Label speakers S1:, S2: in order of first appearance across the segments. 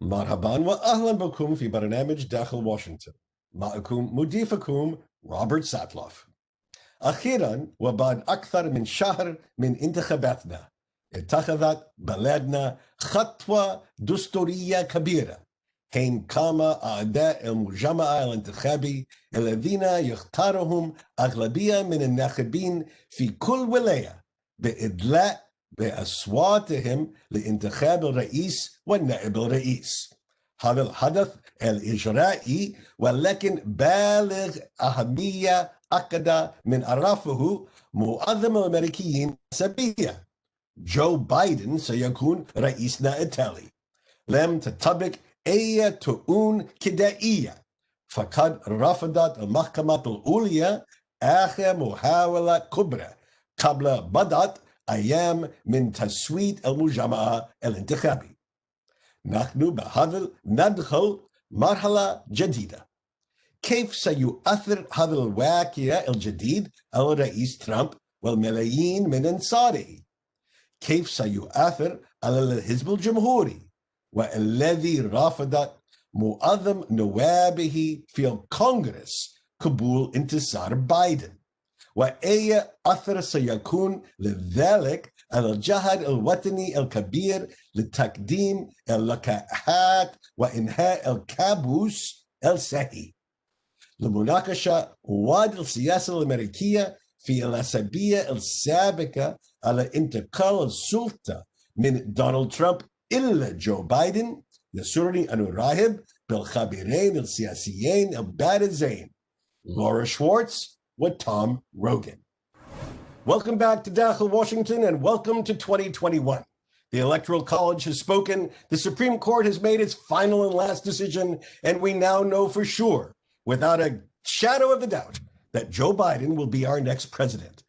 S1: مرحبا وأهلا بكم في برنامج داخل واشنطن. معكم مضيفكم روبرت ساتلوف. أخيرا وبعد أكثر من شهر من انتخاباتنا اتخذت بلادنا خطوة دستورية كبيرة حين قام أعداء المجمع الانتخابي الذين يختارهم أغلبية من الناخبين في كل ولاية بإدلاء بأصواتهم لانتخاب الرئيس والنائب الرئيس. هذا الحدث الإجرائي ولكن بالغ أهمية أكد من عرفه معظم الأمريكيين سبيا. جو بايدن سيكون رئيسنا التالي. لم تطبق أي تؤون كدائية، فقد رفضت المحكمة العليا آخر محاولة كبرى قبل بضعة أيام من تصويت المجمع الانتخابي. نحن بهذا ندخل مرحلة جديدة. كيف سيؤثر هذا الواقع الجديد على الرئيس ترامب والملايين من أنصاره؟ كيف سيؤثر على الحزب الجمهوري والذي رفض معظم نوابه في الكونغرس قبول انتصار بايدن؟ وأي أثر سيكون لذلك على الجهاد الوطني الكبير لتقديم اللقاحات وإنهاء الكابوس الصحي؟ لمناقشة وضع السياسة الأمريكية في الأسابيع السابقة على انتقال السلطة من دونالد ترامب إلى جو بايدن، يسرني أن أرحب بالخبيرين السياسيين البارزين لورا شوارتز وتوم روغان. Welcome back to Dakhel Washington and welcome to 2021. The Electoral College has spoken, the Supreme Court has made its final and last decision, and we now know for sure, without a shadow of a doubt, that Joe Biden will be our next president.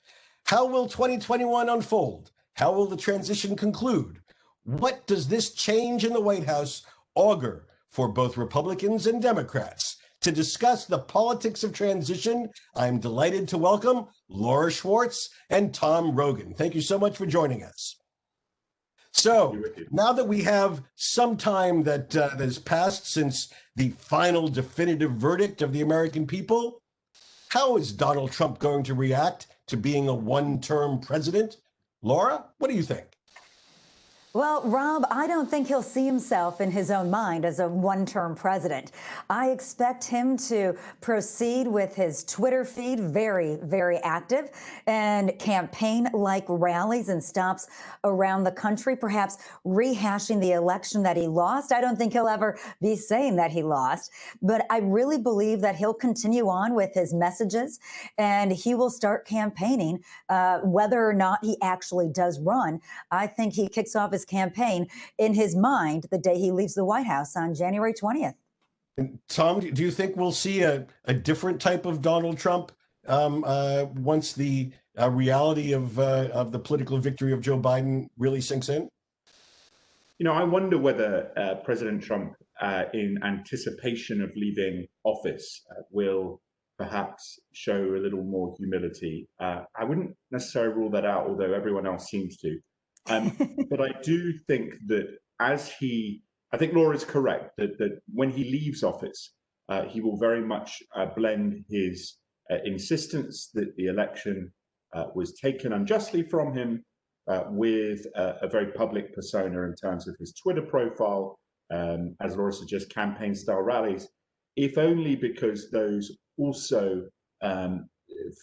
S1: How will 2021 unfold? How will the transition conclude? What does this change in the White House augur for both Republicans and Democrats? To discuss the politics of transition, I'm delighted to welcome Laura Schwartz and Tom Rogan. Thank you so much for joining us. So now that we have some time that has passed since the final definitive verdict of the American people, how is Donald Trump going to react to being a one-term president? Laura, what do you think?
S2: Well, Rob, I don't think he'll see himself in his own mind as a one-term president. I expect him to proceed with his Twitter feed very, very active and campaign-like rallies and stops around the country, perhaps rehashing the election that he lost. I don't think he'll ever be saying that he lost, but I really believe that he'll continue on with his messages and he will start campaigning whether or not he actually does run. I think he kicks off his campaign in his mind the day he leaves the White House on January 20th.
S1: And Tom, do you think we'll see a different type of Donald Trump once the reality of the political victory of Joe Biden really sinks in?
S3: You know, I wonder whether President Trump, in anticipation of leaving office, will perhaps show a little more humility. I wouldn't necessarily rule that out, although everyone else seems to. But I do think that I think Laura is correct, that when he leaves office, he will very much blend his insistence that the election was taken unjustly from him with a very public persona in terms of his Twitter profile, as Laura suggests, campaign-style rallies, if only because those also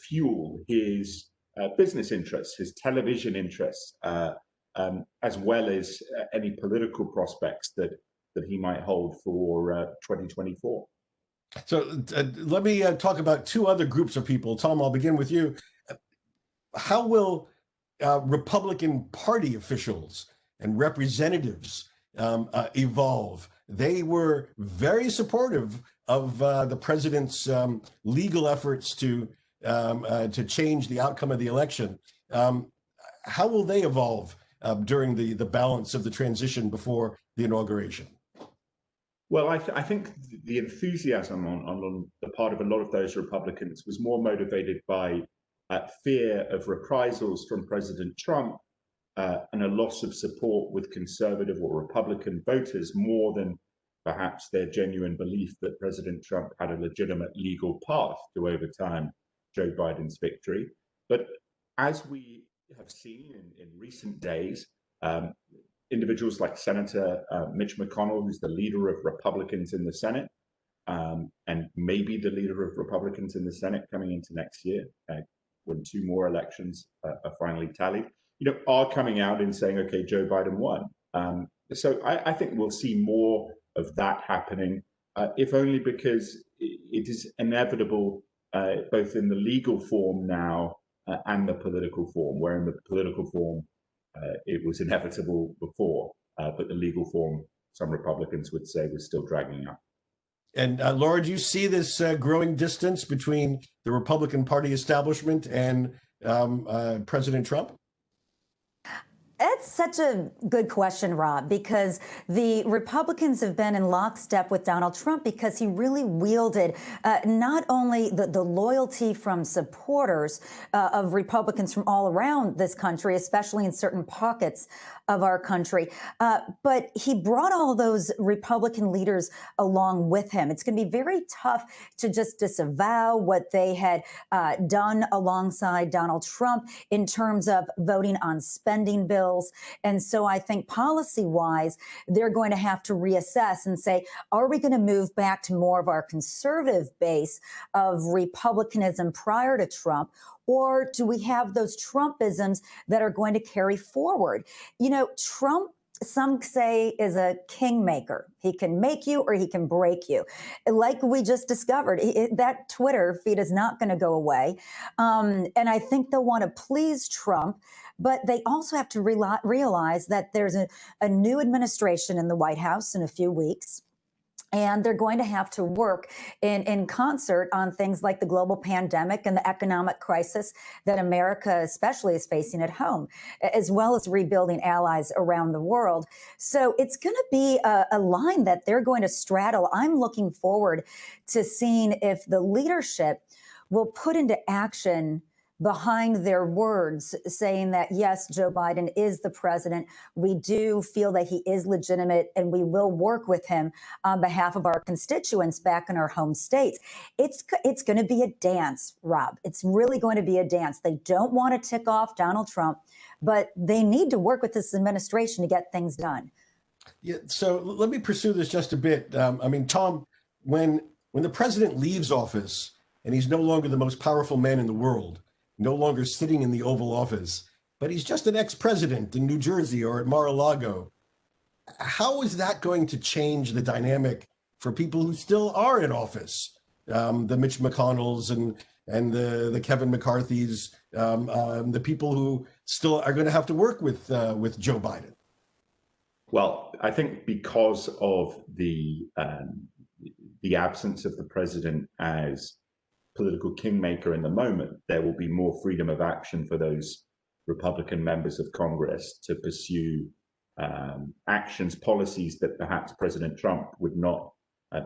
S3: fuel his business interests, his television interests, as well as any political prospects that he might hold for 2024.
S1: So let me talk about two other groups of people. Tom, I'll begin with you. How will Republican Party officials and representatives evolve? They were very supportive of the president's legal efforts to change the outcome of the election. How will they evolve during the balance of the transition before the inauguration?
S3: Well, I think the enthusiasm on the part of a lot of those Republicans was more motivated by fear of reprisals from President Trump and a loss of support with conservative or Republican voters more than perhaps their genuine belief that President Trump had a legitimate legal path to overturn Joe Biden's victory. But as we have seen in recent days, individuals like Senator Mitch McConnell, who's the leader of Republicans in the Senate, and maybe the leader of Republicans in the Senate coming into next year, when two more elections are finally tallied, are coming out and saying, okay, Joe Biden won. So I think we'll see more of that happening, if only because it is inevitable, both in the legal form now and the political form, where in the political form it was inevitable before, but the legal form, some Republicans would say, was still dragging out.
S1: And Laura, do you see this growing distance between the Republican Party establishment and President Trump?
S2: That's such a good question, Rob, because the Republicans have been in lockstep with Donald Trump because he really wielded not only the loyalty from supporters of Republicans from all around this country, especially in certain pockets of our country, but he brought all those Republican leaders along with him. It's going to be very tough to just disavow what they had done alongside Donald Trump in terms of voting on spending bills. And so I think policy-wise, they're going to have to reassess and say, are we going to move back to more of our conservative base of Republicanism prior to Trump? Or do we have those Trumpisms that are going to carry forward? Trump, some say, is a kingmaker. He can make you or he can break you. Like we just discovered, that Twitter feed is not going to go away. And I think they'll want to please Trump, but they also have to realize that there's a new administration in the White House in a few weeks. And they're going to have to work in concert on things like the global pandemic and the economic crisis that America especially is facing at home, as well as rebuilding allies around the world. So it's going to be a line that they're going to straddle. I'm looking forward to seeing if the leadership will put into action behind their words, saying that, yes, Joe Biden is the president. We do feel that he is legitimate, and we will work with him on behalf of our constituents back in our home states. It's going to be a dance, Rob. It's really going to be a dance. They don't want to tick off Donald Trump, but they need to work with this administration to get things done.
S1: Yeah. So let me pursue this just a bit. Tom, when the president leaves office and he's no longer the most powerful man in the world, no longer sitting in the Oval Office, but he's just an ex-president in New Jersey or at Mar-a-Lago. How is that going to change the dynamic for people who still are in office? The Mitch McConnells and the Kevin McCarthys, the people who still are going to have to work with Joe Biden.
S3: Well, I think because of the absence of the president as political kingmaker in the moment, there will be more freedom of action for those Republican members of Congress to pursue actions, policies that perhaps President Trump would not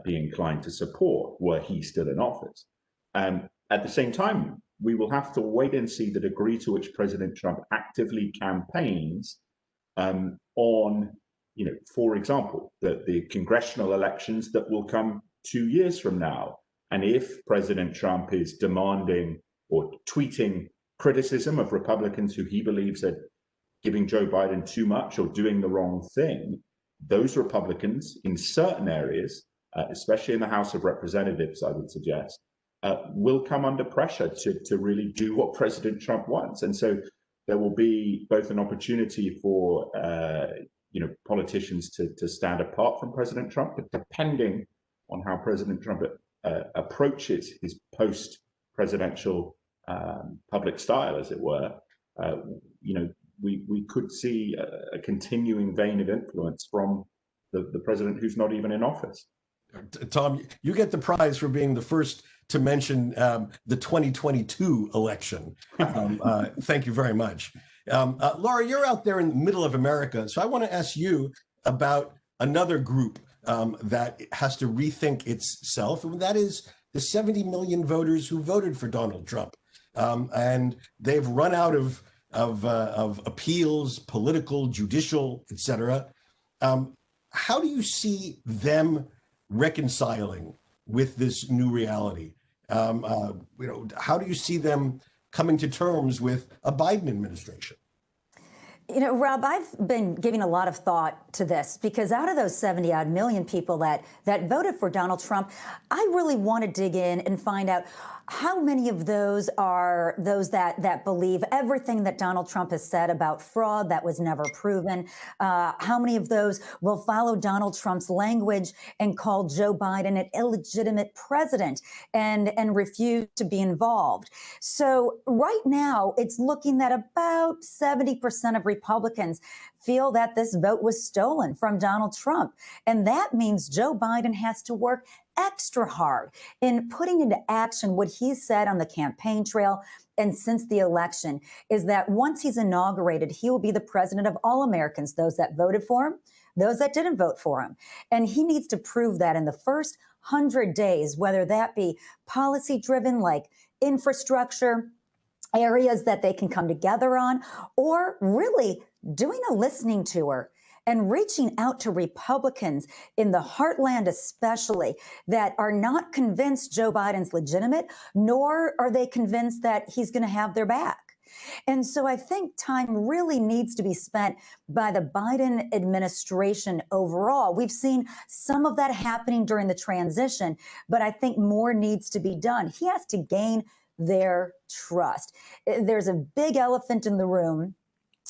S3: be inclined to support were he still in office. At the same time, we will have to wait and see the degree to which President Trump actively campaigns on, for example, the congressional elections that will come 2 years from now. And if President Trump is demanding or tweeting criticism of Republicans who he believes are giving Joe Biden too much or doing the wrong thing, those Republicans in certain areas, especially in the House of Representatives, I would suggest, will come under pressure to really do what President Trump wants. And so there will be both an opportunity for politicians to stand apart from President Trump, but depending on how President Trump approaches his post-presidential public style, as it were, we could see a continuing vein of influence from the president who's not even in office.
S1: Tom, you get the prize for being the first to mention the 2022 election. Thank you very much. Laura, you're out there in the middle of America, so I want to ask you about another group that has to rethink itself, and that is the 70 million voters who voted for Donald Trump. And they've run out of appeals, political, judicial, etc. How do you see them reconciling with this new reality? How do you see them coming to terms with a Biden administration?
S2: You know, Rob, I've been giving a lot of thought to this because out of those 70 odd million people that voted for Donald Trump, I really want to dig in and find out how many of those are those that believe everything that Donald Trump has said about fraud that was never proven. How many of those will follow Donald Trump's language and call Joe Biden an illegitimate president and refuse to be involved? So right now, it's looking that about 70% of Republicans feel that this vote was stolen from Donald Trump. And that means Joe Biden has to work extra hard in putting into action what he said on the campaign trail and since the election is that once he's inaugurated, he will be the president of all Americans, those that voted for him, those that didn't vote for him. And he needs to prove that in the first 100 days, whether that be policy driven like infrastructure, areas that they can come together on, or really doing a listening tour and reaching out to Republicans in the heartland, especially that are not convinced Joe Biden's legitimate, nor are they convinced that he's going to have their back. And so I think time really needs to be spent by the Biden administration overall. We've seen some of that happening during the transition, but I think more needs to be done. He has to gain their trust. There's a big elephant in the room,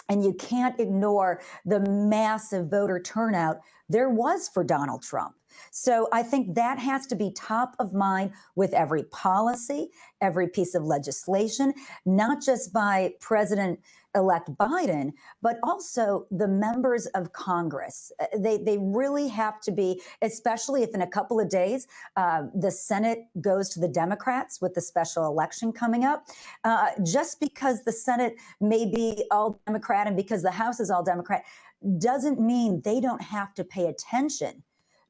S2: and you can't ignore the massive voter turnout there was for Donald Trump. So I think that has to be top of mind with every policy, every piece of legislation, not just by President-elect Biden, but also the members of Congress. They really have to be, especially if in a couple of days the Senate goes to the Democrats with the special election coming up. Just because the Senate may be all Democrat and because the House is all Democrat doesn't mean they don't have to pay attention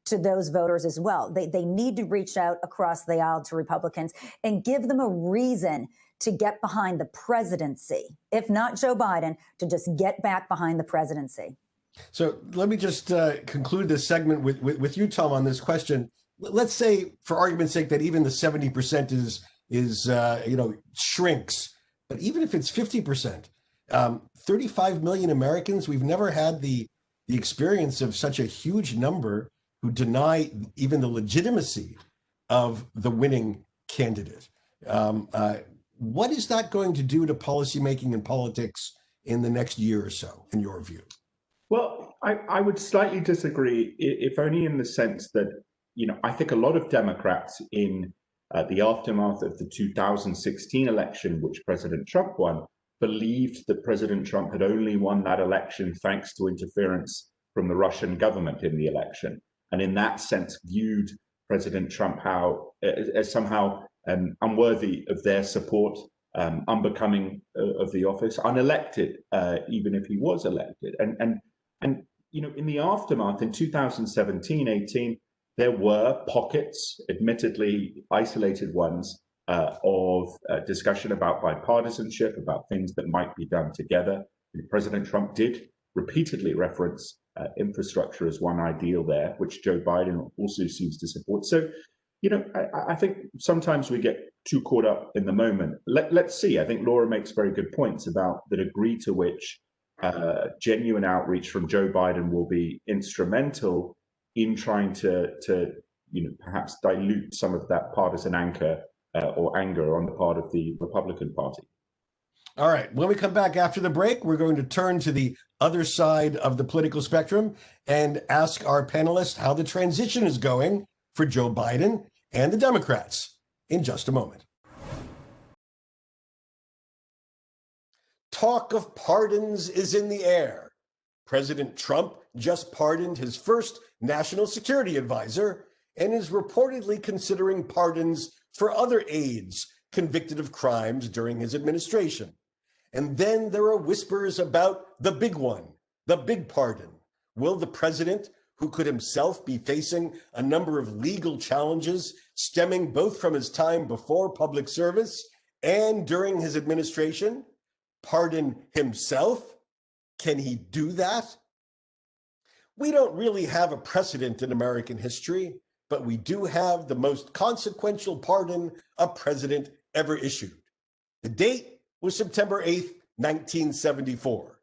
S2: to those voters as well. They need to reach out across the aisle to Republicans and give them a reason to get behind the presidency, if not Joe Biden, to just get back behind the presidency.
S1: So let me just conclude this segment with you, Tom, on this question. Let's say, for argument's sake, that even the 70% is shrinks, but even if it's 50%, 35 million Americans, we've never had the experience of such a huge number who deny even the legitimacy of the winning candidate. What is that going to do to policymaking and politics in the next year or so, in your view?
S3: Well, I would slightly disagree, if only in the sense that, I think a lot of Democrats in the aftermath of the 2016 election, which President Trump won, believed that President Trump had only won that election thanks to interference from the Russian government in the election. And in that sense, viewed President Trump as somehow unworthy of their support, unbecoming of the office, unelected, even if he was elected. And in the aftermath in 2017-18, there were pockets, admittedly isolated ones, of discussion about bipartisanship, about things that might be done together. President Trump did repeatedly reference infrastructure as one ideal there, which Joe Biden also seems to support. So, I think sometimes we get too caught up in the moment. Let's see. I think Laura makes very good points about the degree to which genuine outreach from Joe Biden will be instrumental in trying to perhaps dilute some of that partisan anchor or anger on the part of the Republican Party.
S1: All right. When we come back after the break, we're going to turn to the other side of the political spectrum and ask our panelists how the transition is going for Joe Biden and the Democrats in just a moment. Talk of pardons is in the air. President Trump just pardoned his first national security advisor and is reportedly considering pardons for other aides convicted of crimes during his administration. And then there are whispers about the big one, the big pardon. Will the president, who could himself be facing a number of legal challenges stemming both from his time before public service and during his administration, pardon himself? Can he do that? We don't really have a precedent in American history, but we do have the most consequential pardon a president ever issued. The date was September 8th, 1974,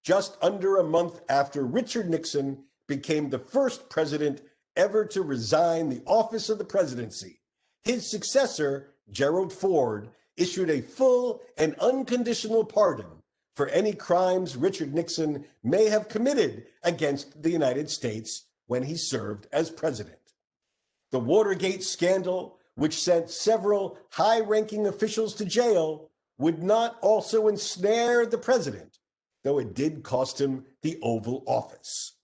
S1: just under a month after Richard Nixon became the first president ever to resign the office of the presidency. His successor, Gerald Ford, issued a full and unconditional pardon for any crimes Richard Nixon may have committed against the United States when he served as president. The Watergate scandal, which sent several high-ranking officials to jail, would not also ensnare the president, though it did cost him the Oval Office.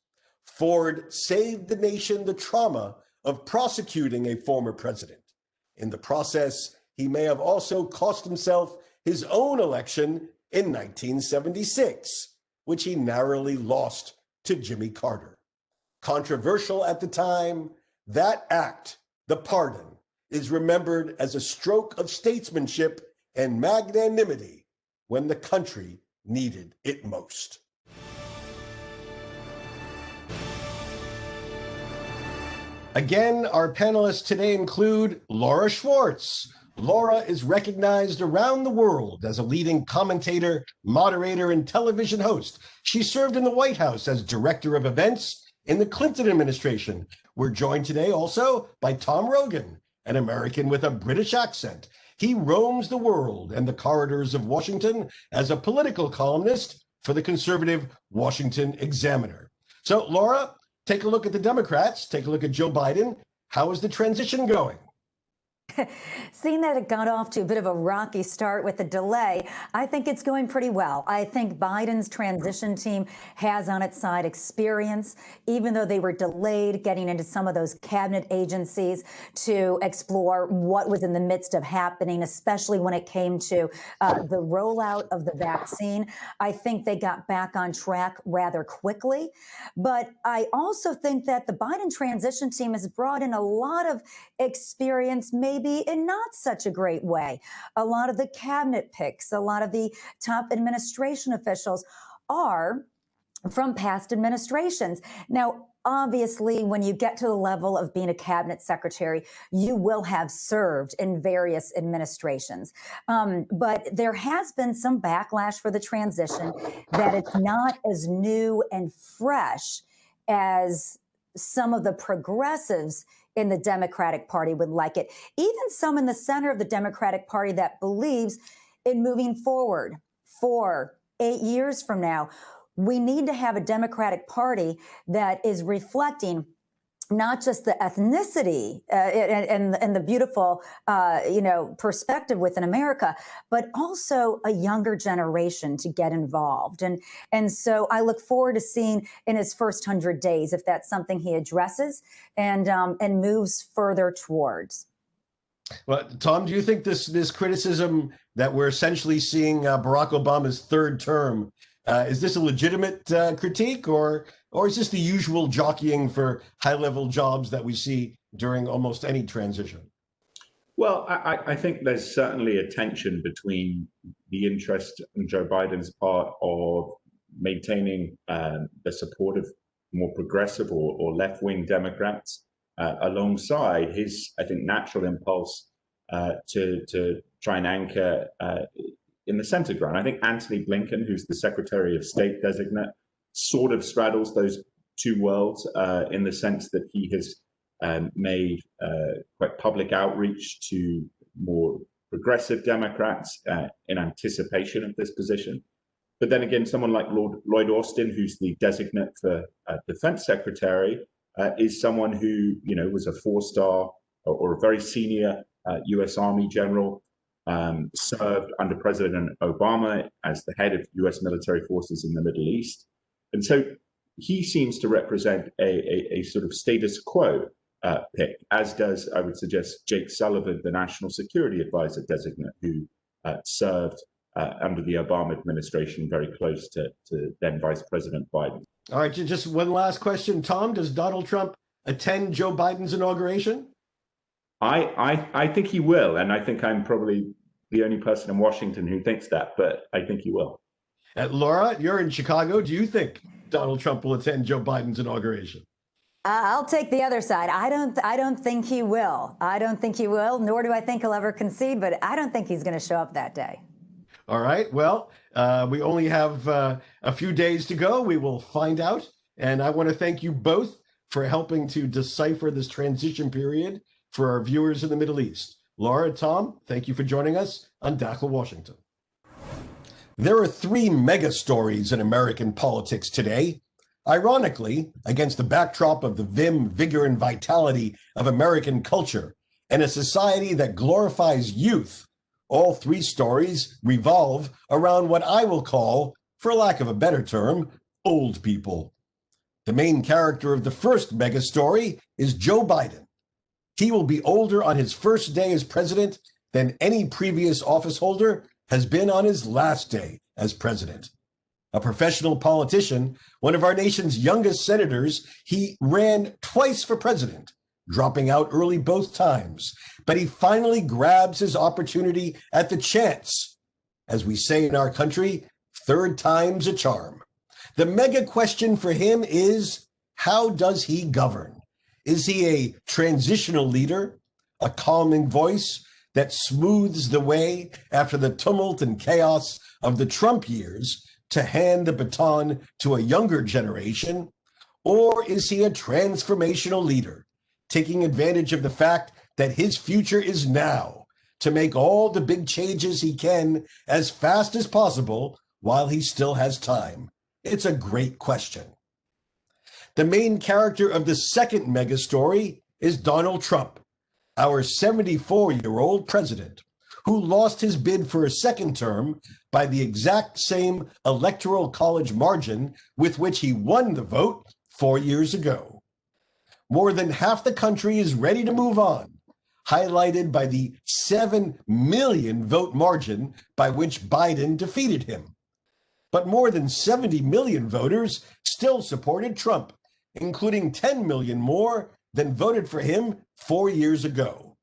S1: Ford saved the nation the trauma of prosecuting a former president. In the process, he may have also cost himself his own election in 1976, which he narrowly lost to Jimmy Carter. Controversial at the time, that act, the pardon, is remembered as a stroke of statesmanship and magnanimity when the country needed it most. Again, our panelists today include Laura Schwartz. Laura is recognized around the world as a leading commentator, moderator, and television host. She served in the White House as director of events in the Clinton administration. We're joined today also by Tom Rogan, an American with a British accent. He roams the world and the corridors of Washington as a political columnist for the conservative Washington Examiner. So, Laura, take a look at the Democrats, take a look at Joe Biden. How is the transition going?
S2: Seeing that it got off to a bit of a rocky start with a delay, I think it's going pretty well. I think Biden's transition team has on its side experience, even though they were delayed getting into some of those cabinet agencies to explore what was in the midst of happening, especially when it came to the rollout of the vaccine. I think they got back on track rather quickly. But I also think that the Biden transition team has brought in a lot of experience, maybe in not such a great way. A lot of the cabinet picks, a lot of the top administration officials are from past administrations. Now, obviously, when you get to the level of being a cabinet secretary, you will have served in various administrations. But there has been some backlash for the transition that it's not as new and fresh as some of the progressives in the Democratic Party would like it. Even some in the center of the Democratic Party that believes in moving forward 8 years from now. We need to have a Democratic Party that is reflecting not just the ethnicity and the beautiful, perspective within America, but also a younger generation to get involved. And so I look forward to seeing in his first 100 days if that's something he addresses and moves further towards.
S1: Well, Tom, do you think this criticism that we're essentially seeing Barack Obama's third term, is this a legitimate critique, or is this the usual jockeying for high-level jobs that we see during almost any transition?
S3: Well, I think there's certainly a tension between the interest on Joe Biden's part of maintaining the support of more progressive or left-wing Democrats alongside his, I think, natural impulse to try and anchor in the center ground. I think Antony Blinken, who's the Secretary of State designate, sort of straddles those two worlds in the sense that he has made quite public outreach to more progressive Democrats in anticipation of this position. But then again, someone like Lloyd Austin, who's the designate for Defense Secretary, is someone who was a four-star or a very senior U.S. Army general, served under President Obama as the head of U.S. military forces in the Middle East. And so he seems to represent a sort of status quo pick, as does, I would suggest, Jake Sullivan, the National Security Advisor designate, who served under the Obama administration very close to then Vice President Biden.
S1: All right, just one last question. Tom, does Donald Trump attend Joe Biden's inauguration?
S3: I think he will, and I think I'm probably the only person in Washington who thinks that, but I think he will.
S1: Laura, you're in Chicago. Do you think Donald Trump will attend Joe Biden's inauguration?
S2: I'll take the other side. I don't think he will. I don't think he will, nor do I think he'll ever concede, but I don't think he's going to show up that day.
S1: All right. Well, we only have a few days to go. We will find out. And I want to thank you both for helping to decipher this transition period for our viewers in the Middle East. Laura, Tom, thank you for joining us on Dakhel, Washington. There are three mega stories in American politics today. Ironically, against the backdrop of the vim, vigor, and vitality of American culture and a society that glorifies youth, all three stories revolve around what I will call, for lack of a better term, old people. The main character of the first mega story is Joe Biden. He will be older on his first day as president than any previous office holder has been on his last day as president. A professional politician, one of our nation's youngest senators, he ran twice for president, dropping out early both times. But he finally grabs his opportunity at the chance. As we say in our country, third time's a charm. The mega question for him is, how does he govern? Is he a transitional leader, a calming voice that smooths the way after the tumult and chaos of the Trump years to hand the baton to a younger generation? Or is he a transformational leader, taking advantage of the fact that his future is now to make all the big changes he can as fast as possible while he still has time? It's a great question. The main character of the second mega story is Donald Trump, our 74-year-old president, who lost his bid for a second term by the exact same electoral college margin with which he won the vote 4 years ago. More than half the country is ready to move on, highlighted by the 7 million vote margin by which Biden defeated him. But more than 70 million voters still supported Trump, including 10 million more than voted for him 4 years ago.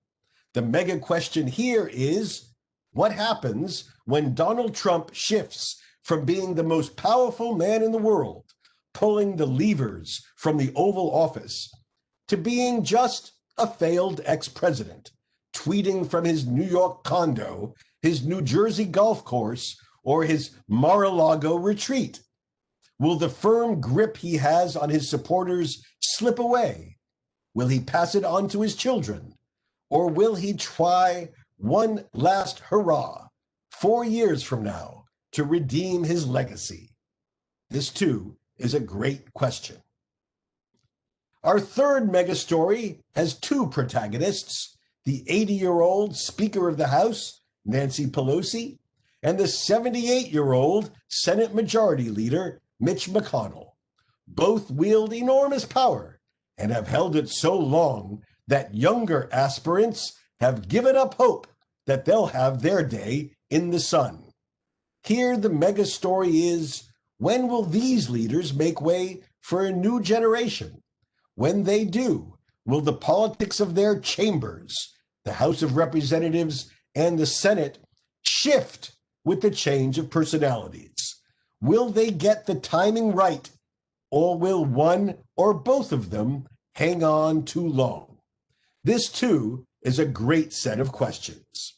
S1: The mega question here is, what happens when Donald Trump shifts from being the most powerful man in the world, pulling the levers from the Oval Office, to being just a failed ex-president, tweeting from his New York condo, his New Jersey golf course, or his Mar-a-Lago retreat? Will the firm grip he has on his supporters slip away? Will he pass it on to his children? Or will he try one last hurrah 4 years from now to redeem his legacy? This, too, is a great question. Our third mega story has two protagonists, the 80-year-old Speaker of the House, Nancy Pelosi, and the 78-year-old Senate Majority Leader, Mitch McConnell. Both wield enormous power and have held it so long that younger aspirants have given up hope that they'll have their day in the sun. Here, the mega story is, when will these leaders make way for a new generation? When they do, will the politics of their chambers, the House of Representatives and the Senate, shift with the change of personalities? Will they get the timing right, or will one or both of them hang on too long? This, too, is a great set of questions.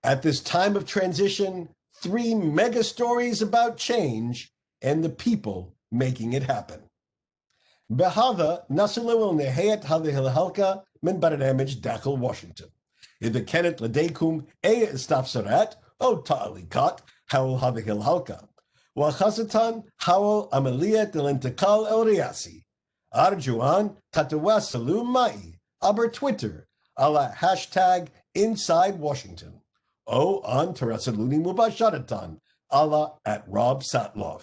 S1: At this time of transition, three mega stories about change and the people making it happen. Behava nasilu nehayat halka min barnamij Dakhel, Washington. إذا كانت لديكم أي استفسارات أو تعليقات حول هذه الحلقة وخاصة حول عملية الانتقال الرئاسي، أرجو أن تتواصلوا معي عبر تويتر على هاشتاج Inside Washington أو أن تراسلوني مباشرة على @RobSatloff.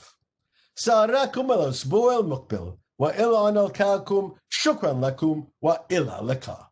S1: سأراكم الأسبوع المقبل وإلى أن ألقاكم. شكرا لكم وإلى اللقاء.